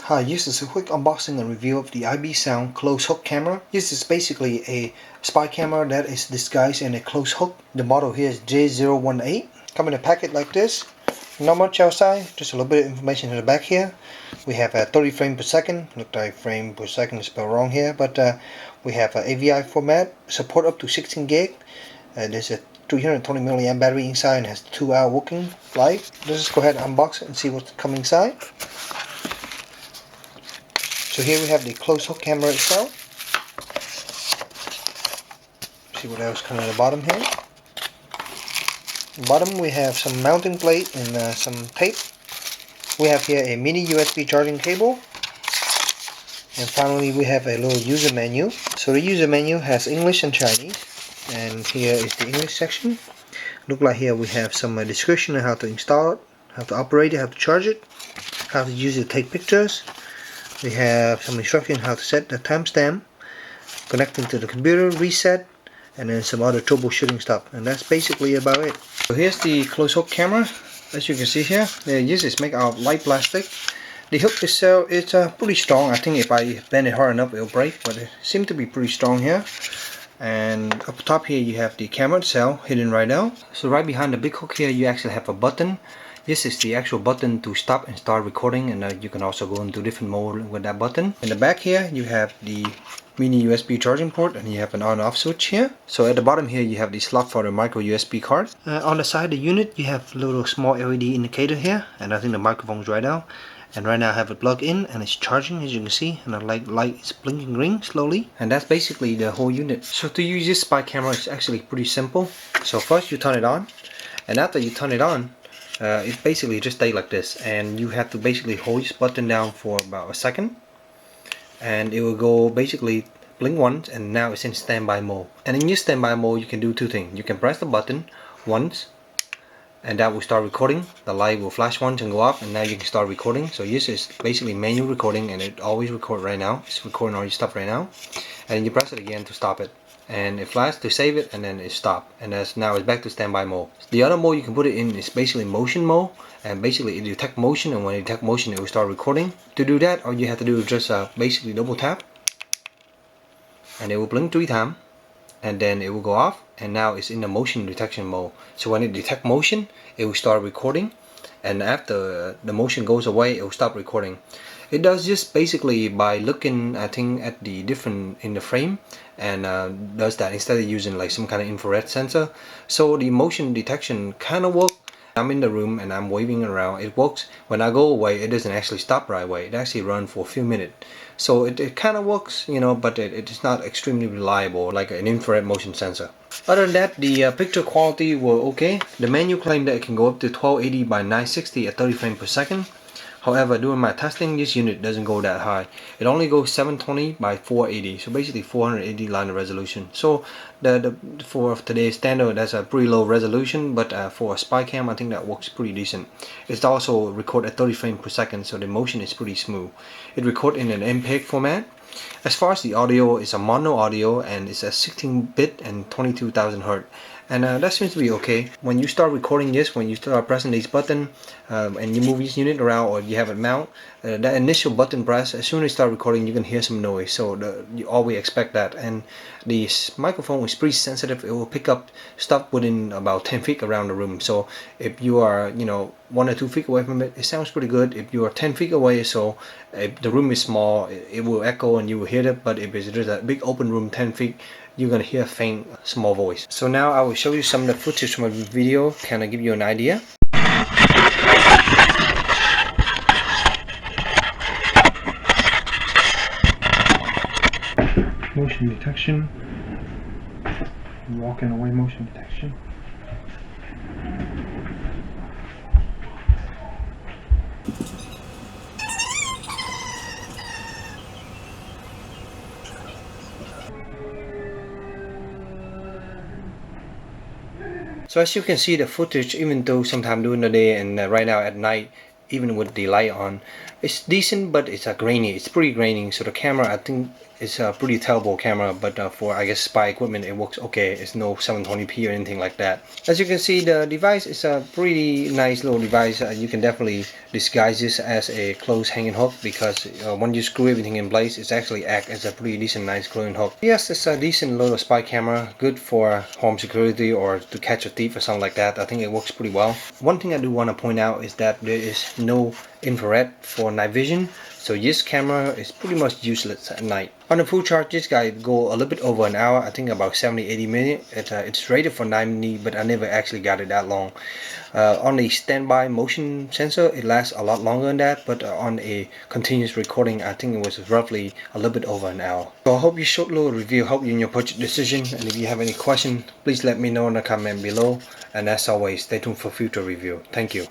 Hi, this is a quick unboxing and review of the IBSound close hook camera. This is basically a spy camera that is disguised in a close hook. The model here is J018. Come in a packet like this. Not much outside, just a little bit of information in the back here. We have 30 frames per second. Look like frame per second is spelled wrong here, but we have AVI format, support up to 16 gig. There's a 320 milliamp battery inside and has 2-hour working life. Let's just go ahead and unbox it and see what's coming inside. So here we have the close hook camera itself. See what else comes at the bottom here. Bottom we have some mounting plate and some tape. We have here a mini USB charging cable. And finally we have a little user menu. So the user menu has English and Chinese. And here is the English section. Look like here we have some description on how to install it, how to operate it, how to charge it, how to use it to take pictures. We have some instruction how to set the timestamp, connecting to the computer, reset, and then some other troubleshooting stuff. And that's basically about it. So here's the close hook camera. As you can see here, this is made out of light plastic. The hook itself is pretty strong. I think if I bend it hard enough, it'll break, but it seems to be pretty strong here. And up top here you have the camera itself hidden right now. So right behind the big hook here you actually have a button. This is the actual button to stop and start recording, and you can also go into different mode with that button. In the back here you have the mini USB charging port, and you have an on-off switch here. So at the bottom here you have the slot for the micro USB card. On the side of the unit you have a little small LED indicator here, and I think the microphone is right now. And right now I have it plugged in and it's charging, as you can see, and the light is blinking green slowly. And that's basically the whole unit. So to use this spy camera is actually pretty simple. So first you turn it on, and after you turn it on, it basically just stays like this, and you have to basically hold this button down for about a second, and it will go basically blink once, and now it's in standby mode. And in your standby mode you can do two things. You can press the button once, and that will start recording. The light will flash once and go off, and now you can start recording. So this is basically manual recording, and it always records right now. It's recording all your stuff right now. And then you press it again to stop it, and it flashes to save it, and then it stops, and now it's back to standby mode. The other mode you can put it in is basically motion mode, and basically it detects motion, and when it detects motion it will start recording. To do that, all you have to do is just basically double tap, and it will blink 3 times, and then it will go off, and now it's in the motion detection mode. So when it detects motion, it will start recording, and after the motion goes away, it will stop recording. It does this basically by looking, I think, at the different in the frame, and does that instead of using like some kind of infrared sensor. So the motion detection kind of works. I'm in the room and I'm waving around, it works. When I go away, it doesn't actually stop right away. It actually runs for a few minutes. So it kind of works, you know, but it is not extremely reliable like an infrared motion sensor. Other than that, the picture quality were okay. The menu claimed that it can go up to 1280 by 960 at 30 frames per second. However, during my testing, this unit doesn't go that high. It only goes 720 by 480, so basically 480 line of resolution. So for today's standard, that's a pretty low resolution, but for a spy cam, I think that works pretty decent. It's also record at 30 frames per second, so the motion is pretty smooth. It records in an MPEG format. As far as the audio, it's a mono audio, and it's a 16-bit and 22,000 Hz. And that seems to be okay. When you start recording this, when you start pressing this button and you move this unit around, or you have it mount, that initial button press, as soon as you start recording, you can hear some noise. So you always expect that. And the microphone is pretty sensitive. It will pick up stuff within about 10 feet around the room. So if you are, you know, 1 or 2 feet away from it, it sounds pretty good. If you are 10 feet away, so if the room is small, it will echo and you will hear it. But if it's just a big open room 10 feet, you're gonna hear a faint small voice. So now I will show you some of the footage from a video, kind of give you an idea. Motion detection, walking away motion detection. So as you can see, the footage, even though sometime during the day and right now at night, even with the light on, it's decent, but it's grainy. It's pretty grainy. So the camera, I think, it's a pretty terrible camera, but for I guess spy equipment it works okay. It's no 720p or anything like that. As you can see, the device is a pretty nice little device. You can definitely disguise this as a close hanging hook, because when you screw everything in place, it's actually act as a pretty decent nice closing hook. Yes, it's a decent little spy camera, good for home security or to catch a thief or something like that. I think it works pretty well. One thing I do want to point out is that there is no infrared for night vision, so this camera is pretty much useless at night. On a full charge, this guy go a little bit over an hour, I think about 70-80 minutes. It's rated for 90, but I never actually got it that long. On the standby motion sensor, it lasts a lot longer than that, but on a continuous recording, I think it was roughly a little bit over an hour. So I hope your short little review helped you in your purchase decision, and if you have any question, please let me know in the comment below, and as always, stay tuned for future review. Thank you.